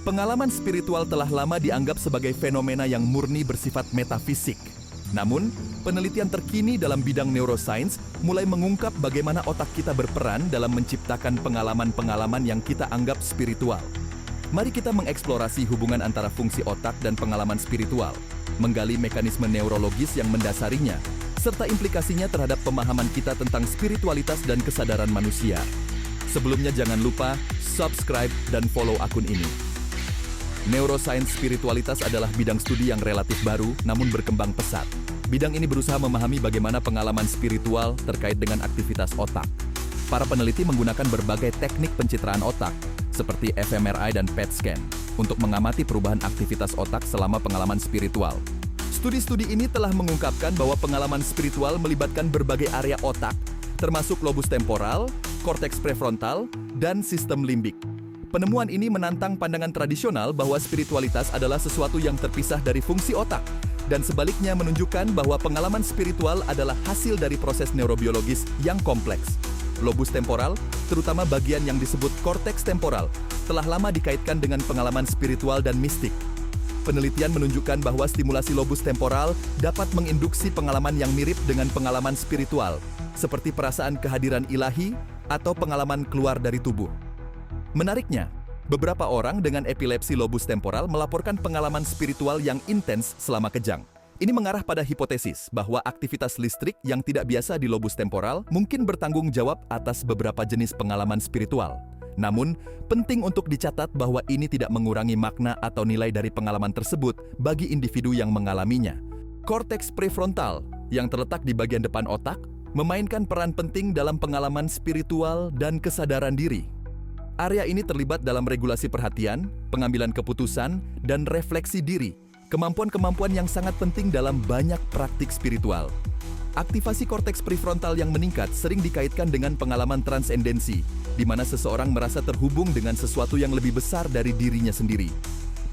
Pengalaman spiritual telah lama dianggap sebagai fenomena yang murni bersifat metafisik. Namun, penelitian terkini dalam bidang neuroscience mulai mengungkap bagaimana otak kita berperan dalam menciptakan pengalaman-pengalaman yang kita anggap spiritual. Mari kita mengeksplorasi hubungan antara fungsi otak dan pengalaman spiritual, menggali mekanisme neurologis yang mendasarinya, serta implikasinya terhadap pemahaman kita tentang spiritualitas dan kesadaran manusia. Sebelumnya jangan lupa subscribe dan follow akun ini. Neuroscience spiritualitas adalah bidang studi yang relatif baru namun berkembang pesat. Bidang ini berusaha memahami bagaimana pengalaman spiritual terkait dengan aktivitas otak. Para peneliti menggunakan berbagai teknik pencitraan otak, seperti fMRI dan PET scan, untuk mengamati perubahan aktivitas otak selama pengalaman spiritual. Studi-studi ini telah mengungkapkan bahwa pengalaman spiritual melibatkan berbagai area otak, termasuk lobus temporal, korteks prefrontal, dan sistem limbik. Penemuan ini menantang pandangan tradisional bahwa spiritualitas adalah sesuatu yang terpisah dari fungsi otak, dan sebaliknya menunjukkan bahwa pengalaman spiritual adalah hasil dari proses neurobiologis yang kompleks. Lobus temporal, terutama bagian yang disebut korteks temporal, telah lama dikaitkan dengan pengalaman spiritual dan mistik. Penelitian menunjukkan bahwa stimulasi lobus temporal dapat menginduksi pengalaman yang mirip dengan pengalaman spiritual, seperti perasaan kehadiran ilahi atau pengalaman keluar dari tubuh. Menariknya, beberapa orang dengan epilepsi lobus temporal melaporkan pengalaman spiritual yang intens selama kejang. Ini mengarah pada hipotesis bahwa aktivitas listrik yang tidak biasa di lobus temporal mungkin bertanggung jawab atas beberapa jenis pengalaman spiritual. Namun, penting untuk dicatat bahwa ini tidak mengurangi makna atau nilai dari pengalaman tersebut bagi individu yang mengalaminya. Korteks prefrontal, yang terletak di bagian depan otak, memainkan peran penting dalam pengalaman spiritual dan kesadaran diri. Area ini terlibat dalam regulasi perhatian, pengambilan keputusan, dan refleksi diri, kemampuan-kemampuan yang sangat penting dalam banyak praktik spiritual. Aktivasi korteks prefrontal yang meningkat sering dikaitkan dengan pengalaman transendensi, di mana seseorang merasa terhubung dengan sesuatu yang lebih besar dari dirinya sendiri.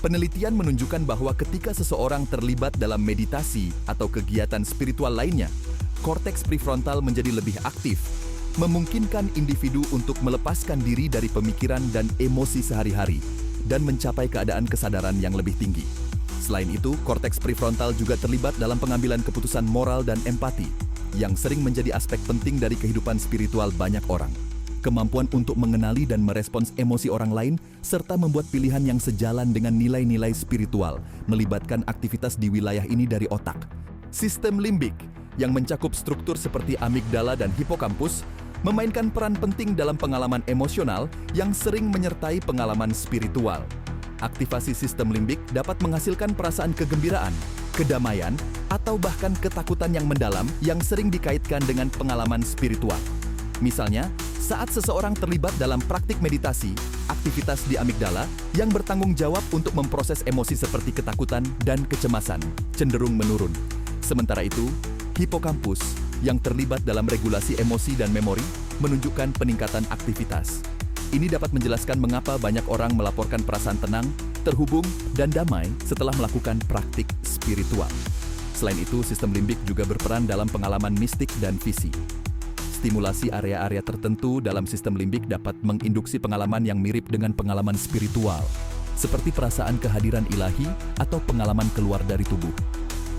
Penelitian menunjukkan bahwa ketika seseorang terlibat dalam meditasi atau kegiatan spiritual lainnya, korteks prefrontal menjadi lebih aktif, memungkinkan individu untuk melepaskan diri dari pemikiran dan emosi sehari-hari dan mencapai keadaan kesadaran yang lebih tinggi. Selain itu, korteks prefrontal juga terlibat dalam pengambilan keputusan moral dan empati, yang sering menjadi aspek penting dari kehidupan spiritual banyak orang. Kemampuan untuk mengenali dan merespons emosi orang lain, serta membuat pilihan yang sejalan dengan nilai-nilai spiritual, melibatkan aktivitas di wilayah ini dari otak. Sistem limbik, yang mencakup struktur seperti amigdala dan hipokampus, memainkan peran penting dalam pengalaman emosional yang sering menyertai pengalaman spiritual. Aktivasi sistem limbik dapat menghasilkan perasaan kegembiraan, kedamaian, atau bahkan ketakutan yang mendalam yang sering dikaitkan dengan pengalaman spiritual. Misalnya, saat seseorang terlibat dalam praktik meditasi, aktivitas di amigdala yang bertanggung jawab untuk memproses emosi seperti ketakutan dan kecemasan cenderung menurun. Sementara itu, hipokampus yang terlibat dalam regulasi emosi dan memori menunjukkan peningkatan aktivitas. Ini dapat menjelaskan mengapa banyak orang melaporkan perasaan tenang, terhubung, dan damai setelah melakukan praktik spiritual. Selain itu, sistem limbik juga berperan dalam pengalaman mistik dan visi. Stimulasi area-area tertentu dalam sistem limbik dapat menginduksi pengalaman yang mirip dengan pengalaman spiritual, seperti perasaan kehadiran ilahi atau pengalaman keluar dari tubuh.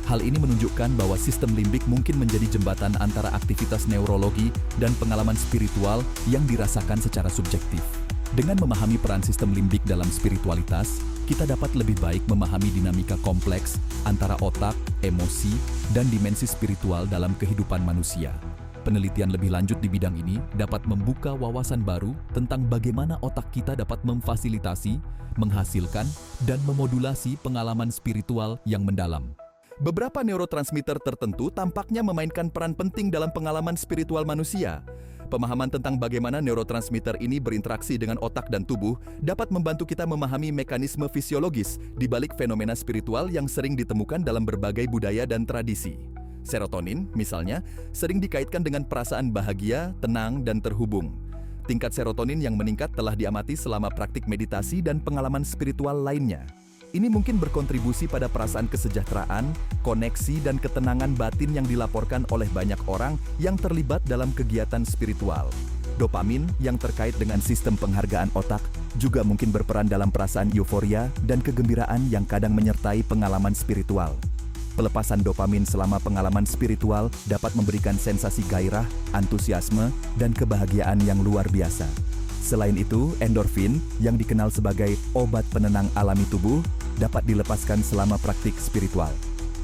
Hal ini menunjukkan bahwa sistem limbik mungkin menjadi jembatan antara aktivitas neurologi dan pengalaman spiritual yang dirasakan secara subjektif. Dengan memahami peran sistem limbik dalam spiritualitas, kita dapat lebih baik memahami dinamika kompleks antara otak, emosi, dan dimensi spiritual dalam kehidupan manusia. Penelitian lebih lanjut di bidang ini dapat membuka wawasan baru tentang bagaimana otak kita dapat memfasilitasi, menghasilkan, dan memodulasi pengalaman spiritual yang mendalam. Beberapa neurotransmitter tertentu tampaknya memainkan peran penting dalam pengalaman spiritual manusia. Pemahaman tentang bagaimana neurotransmitter ini berinteraksi dengan otak dan tubuh dapat membantu kita memahami mekanisme fisiologis di balik fenomena spiritual yang sering ditemukan dalam berbagai budaya dan tradisi. Serotonin, misalnya, sering dikaitkan dengan perasaan bahagia, tenang, dan terhubung. Tingkat serotonin yang meningkat telah diamati selama praktik meditasi dan pengalaman spiritual lainnya. Ini mungkin berkontribusi pada perasaan kesejahteraan, koneksi, dan ketenangan batin yang dilaporkan oleh banyak orang yang terlibat dalam kegiatan spiritual. Dopamin yang terkait dengan sistem penghargaan otak juga mungkin berperan dalam perasaan euforia dan kegembiraan yang kadang menyertai pengalaman spiritual. Pelepasan dopamin selama pengalaman spiritual dapat memberikan sensasi gairah, antusiasme, dan kebahagiaan yang luar biasa. Selain itu, endorfin yang dikenal sebagai obat penenang alami tubuh dapat dilepaskan selama praktik spiritual.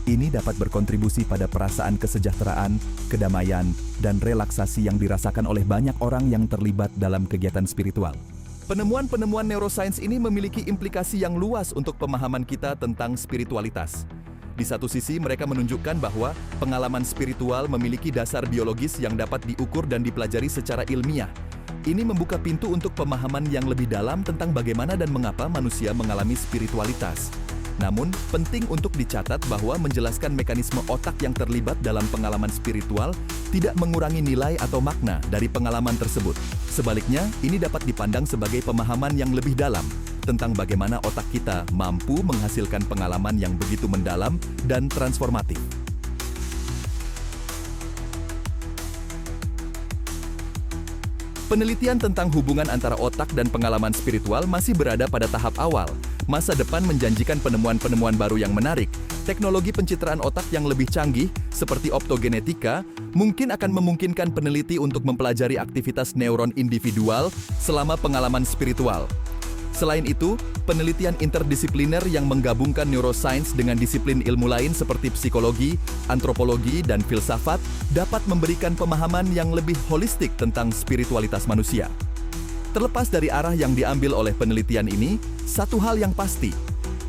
Ini dapat berkontribusi pada perasaan kesejahteraan, kedamaian, dan relaksasi yang dirasakan oleh banyak orang yang terlibat dalam kegiatan spiritual. Penemuan-penemuan neuroscience ini memiliki implikasi yang luas untuk pemahaman kita tentang spiritualitas. Di satu sisi, mereka menunjukkan bahwa pengalaman spiritual memiliki dasar biologis yang dapat diukur dan dipelajari secara ilmiah. Ini membuka pintu untuk pemahaman yang lebih dalam tentang bagaimana dan mengapa manusia mengalami spiritualitas. Namun, penting untuk dicatat bahwa menjelaskan mekanisme otak yang terlibat dalam pengalaman spiritual tidak mengurangi nilai atau makna dari pengalaman tersebut. Sebaliknya, ini dapat dipandang sebagai pemahaman yang lebih dalam tentang bagaimana otak kita mampu menghasilkan pengalaman yang begitu mendalam dan transformatif. Penelitian tentang hubungan antara otak dan pengalaman spiritual masih berada pada tahap awal. Masa depan menjanjikan penemuan-penemuan baru yang menarik. Teknologi pencitraan otak yang lebih canggih, seperti optogenetika, mungkin akan memungkinkan peneliti untuk mempelajari aktivitas neuron individual selama pengalaman spiritual. Selain itu, penelitian interdisipliner yang menggabungkan neuroscience dengan disiplin ilmu lain seperti psikologi, antropologi, dan filsafat dapat memberikan pemahaman yang lebih holistik tentang spiritualitas manusia. Terlepas dari arah yang diambil oleh penelitian ini, satu hal yang pasti,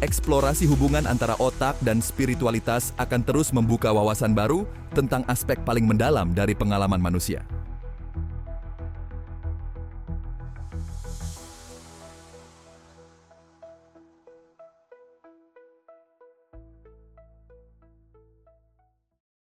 eksplorasi hubungan antara otak dan spiritualitas akan terus membuka wawasan baru tentang aspek paling mendalam dari pengalaman manusia.